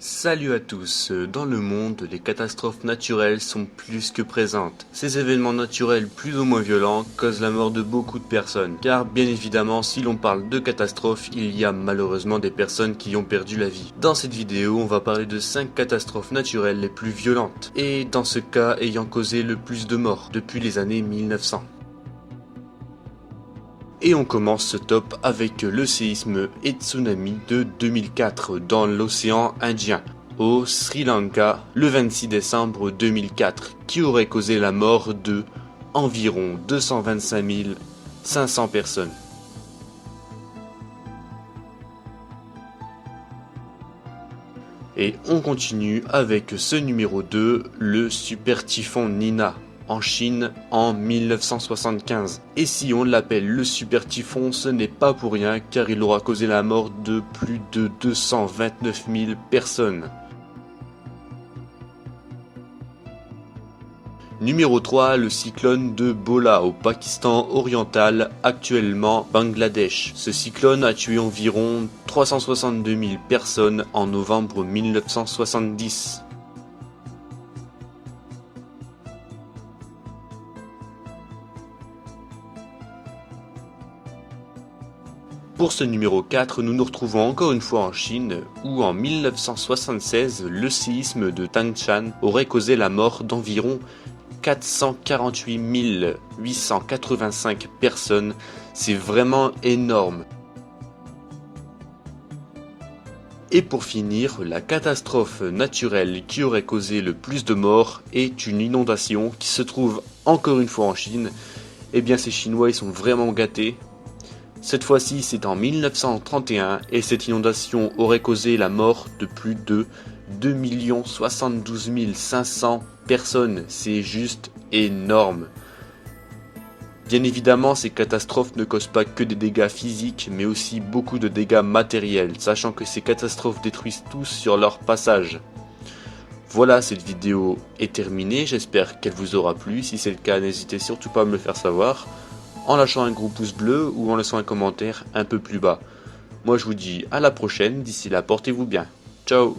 Salut à tous, dans le monde, les catastrophes naturelles sont plus que présentes. Ces événements naturels plus ou moins violents causent la mort de beaucoup de personnes, car bien évidemment si l'on parle de catastrophes, il y a malheureusement des personnes qui ont perdu la vie. Dans cette vidéo, on va parler de 5 catastrophes naturelles les plus violentes, et dans ce cas ayant causé le plus de morts depuis les années 1900. Et on commence ce top avec le séisme et tsunami de 2004 dans l'océan Indien, au Sri Lanka, le 26 décembre 2004, qui aurait causé la mort de environ 225 500 personnes. Et on continue avec ce numéro 2, le super typhon Nina, en Chine en 1975. Et si on l'appelle le super typhon, ce n'est pas pour rien car il aura causé la mort de plus de 229 000 personnes. Numéro 3, le cyclone de Bola au Pakistan oriental, actuellement Bangladesh. Ce cyclone a tué environ 362 000 personnes en novembre 1970. Pour ce numéro 4, nous nous retrouvons encore une fois en Chine, où en 1976, le séisme de Tangshan aurait causé la mort d'environ 448 885 personnes. C'est vraiment énorme. Et pour finir, la catastrophe naturelle qui aurait causé le plus de morts est une inondation qui se trouve encore une fois en Chine. Eh bien ces Chinois ils sont vraiment gâtés. Cette fois-ci c'est en 1931 et cette inondation aurait causé la mort de plus de 2 72 500 personnes. C'est juste énorme. Bien évidemment, ces catastrophes ne causent pas que des dégâts physiques, mais aussi beaucoup de dégâts matériels, sachant que ces catastrophes détruisent tous sur leur passage. Voilà, cette vidéo est terminée, j'espère qu'elle vous aura plu. Si c'est le cas, n'hésitez surtout pas à me le faire savoir, en lâchant un gros pouce bleu ou en laissant un commentaire un peu plus bas. Moi je vous dis à la prochaine, d'ici là portez-vous bien. Ciao.